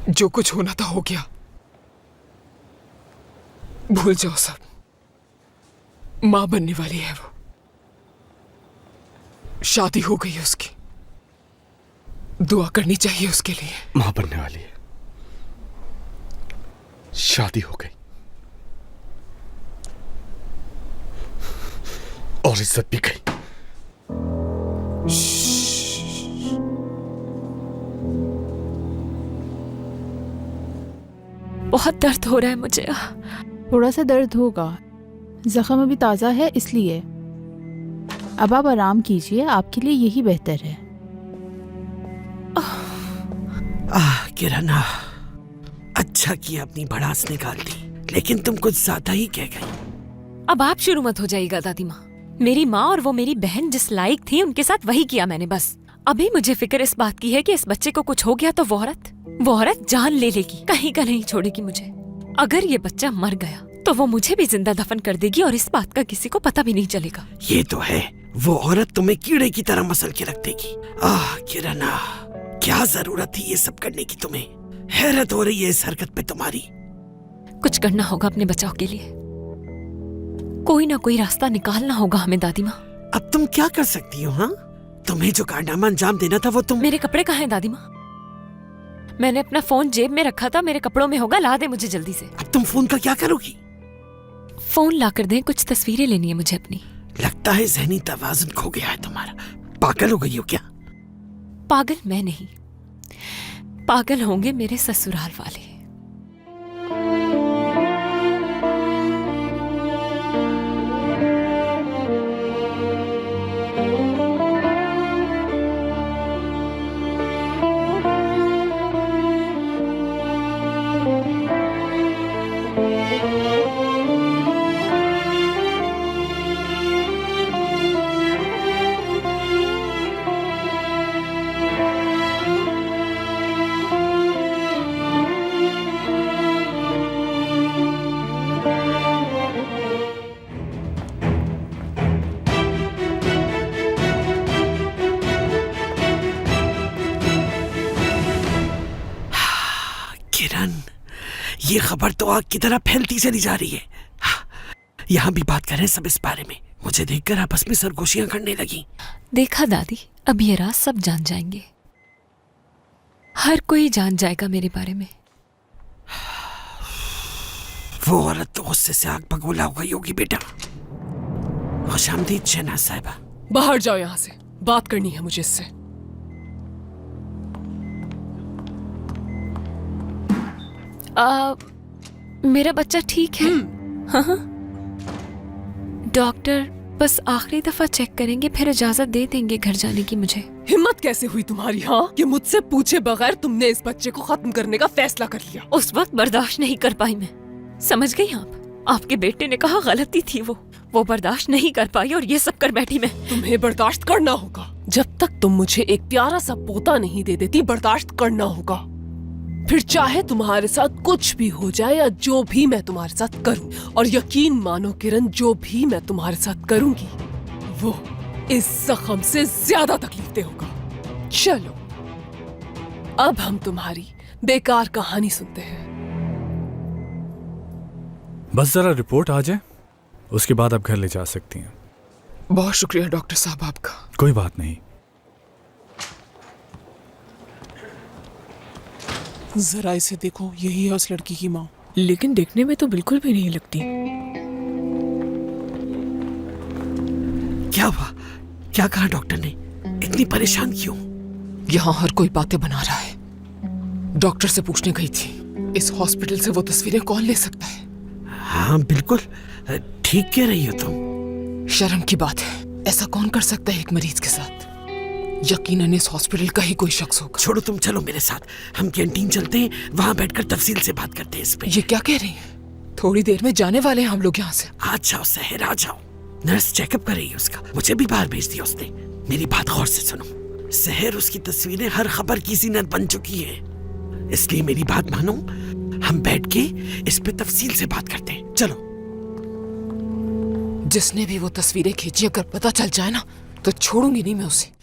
जो कुछ होना था हो गया, भूल जाओ सब। माँ बनने वाली है वो, शादी हो गई है उसकी, दुआ करनी चाहिए उसके लिए। माँ बनने वाली है, शादी हो गई और इज्जत भी गई। बहुत दर्द हो रहा है मुझे। थोड़ा सा दर्द होगा, जख्म अभी ताज़ा है इसलिए। अब आप आराम कीजिए, आपके लिए यही बेहतर है। किरण, अच्छा किया अपनी भड़ास निकाल दी, लेकिन तुम कुछ ज्यादा ही कह गई। अब आप शुरू मत हो जाइएगा दादी माँ। मेरी माँ और वो मेरी बहन जिस लायक थी उनके साथ वही किया मैंने बस। अभी मुझे फिक्र इस बात की है कि इस बच्चे को कुछ हो गया तो वो औरत जान ले लेगी, कहीं का नहीं छोड़ेगी मुझे। अगर ये बच्चा मर गया तो वो मुझे भी जिंदा दफन कर देगी और इस बात का किसी को पता भी नहीं चलेगा। ये तो है, वो औरत तुम्हें कीड़े की तरह मसल के रख देगी। किरण, क्या जरूरत थी ये सब करने की तुम्हें? हैरत हो रही है इस हरकत पे तुम्हारी। कुछ करना होगा अपने बचाव के लिए, कोई ना कोई रास्ता निकालना होगा हमें दादी माँ। अब तुम क्या कर सकती हो? हाँ, तुम्हें जो कारनामा अंजाम देना था वो तुम। मेरे कपड़े कहाँ हैं दादी माँ? मैंने अपना फोन जेब में रखा था, मेरे कपड़ों में होगा, ला दे मुझे जल्दी से। अब तुम फोन का क्या करोगी? फोन ला कर दें, कुछ तस्वीरें लेनी है मुझे अपनी। लगता है ज़हनी तवाज़ुन खो गया है तुम्हारा। पागल हो गई हो क्या? पागल मैं नहीं, पागल होंगे मेरे ससुराल वाले। किरण, ये खबर तो आग की तरह फैलती चली जा रही है। यहाँ भी बात करें सब इस बारे में। मुझे देखकर आपस में सरगोशियां करने लगी। देखा दादी, अब ये राज सब जान जाएंगे, हर कोई जान जाएगा मेरे बारे में। वो औरत तो गुस्से से आग बगोला हो गई होगी बेटा। खुशामदीद शहनाज साहिबा। बाहर जाओ यहाँ से, बात करनी है मुझे इससे। मेरा बच्चा ठीक है। हाँ, डॉक्टर बस आखिरी दफा चेक करेंगे, फिर इजाजत दे देंगे घर जाने की मुझे। हिम्मत कैसे हुई तुम्हारी, हाँ, कि मुझसे पूछे बगैर तुमने इस बच्चे को खत्म करने का फैसला कर लिया? उस वक्त बर्दाश्त नहीं कर पाई मैं, समझ गई आप? आपके बेटे ने कहा गलती थी, वो बर्दाश्त नहीं कर पाई और ये सब कर बैठी मैं। तुम्हें बर्दाश्त करना होगा। जब तक तुम मुझे एक प्यारा सा पोता नहीं दे देती, बर्दाश्त करना होगा। फिर चाहे तुम्हारे साथ कुछ भी हो जाए या जो भी मैं तुम्हारे साथ करूं, और यकीन मानो किरण, जो भी मैं तुम्हारे साथ करूंगी वो इस जख्म से ज्यादा तकलीफ दे होगा। चलो अब हम तुम्हारी बेकार कहानी सुनते हैं। बस जरा रिपोर्ट आ जाए, उसके बाद आप घर ले जा सकती हैं। बहुत शुक्रिया डॉक्टर साहब आपका। कोई बात नहीं। जरा इसे देखो, यही है उस लड़की की माँ। लेकिन देखने में तो बिल्कुल भी नहीं लगती। क्या हुआ? क्या कहा डॉक्टर ने? इतनी परेशान क्यों? यहाँ हर कोई बातें बना रहा है। डॉक्टर से पूछने गई थी, इस हॉस्पिटल से वो तस्वीरें कौन ले सकता है? हाँ बिल्कुल ठीक कह रही हो तुम। शर्म की बात है, ऐसा कौन कर सकता है एक मरीज के साथ? यकीनन इस हॉस्पिटल का ही कोई शख्स होगा। छोड़ो, तुम चलो मेरे साथ, हम कैंटीन चलते हैं, वहाँ बैठकर तफसील से बात करते हैं इस पे। ये क्या कह रही हैं? थोड़ी देर में जाने वाले हैं हम लोग यहाँ से। आ जाओ सहर, आ जाओ। नर्स चेकअप कर रही है उसका, मुझे भी बाहर भेज दिया उसने। मेरी बात गौर से सुनो सहर, उसकी तस्वीरें हर खबर की ज़ीनत बन चुकी है, इसलिए मेरी बात मानो, हम बैठ के इस पे तफसील से बात करते हैं। चलो। जिसने भी वो तस्वीरें खींची, अगर पता चल जाए ना तो छोड़ूंगी नहीं मैं उसे।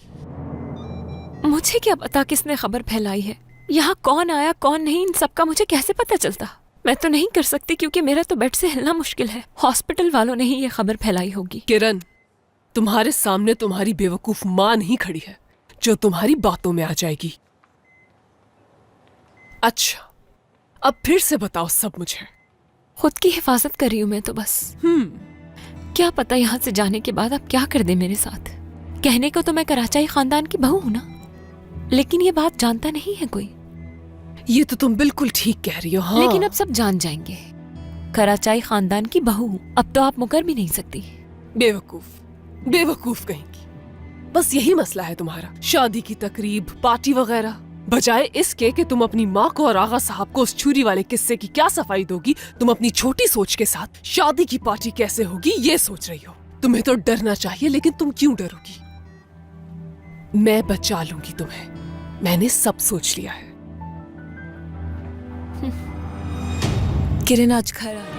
मुझे क्या पता किसने खबर फैलाई है, यहाँ कौन आया कौन नहीं इन सबका मुझे कैसे पता चलता? मैं तो नहीं कर सकती क्योंकि मेरा तो बेड से हिलना मुश्किल है। हॉस्पिटल वालों ने ही ये खबर फैलाई होगी। किरण, तुम्हारे सामने तुम्हारी बेवकूफ मां नहीं खड़ी है जो तुम्हारी बातों में आ जाएगी। अच्छा, अब फिर से बताओ सब मुझे। खुद की हिफाजत कर रही हूँ मैं तो बस। क्या पता यहाँ से जाने के बाद आप क्या कर दे मेरे साथ। कहने को तो मैं कराचाई खानदान की बहू हूं ना, लेकिन ये बात जानता नहीं है कोई। ये तो तुम बिल्कुल ठीक कह रही हो। हाँ। लेकिन अब सब जान जाएंगे, कराचाई खानदान की बहू हूं। अब तो आप मुकर भी नहीं सकती। बेवकूफ, बेवकूफ कहेंगी। बस यही मसला है तुम्हारा, शादी की तकरीब, पार्टी वगैरह। बजाय इसके कि तुम अपनी माँ को और आगा साहब को उस छुरी वाले किस्से की क्या सफाई दोगी, तुम अपनी छोटी सोच के साथ शादी की पार्टी कैसे होगी ये सोच रही हो। तुम्हें तो डरना चाहिए, लेकिन तुम क्यों डरोगी? मैं बचा लूंगी तुम्हें, मैंने सब सोच लिया है। किरण आज घर आ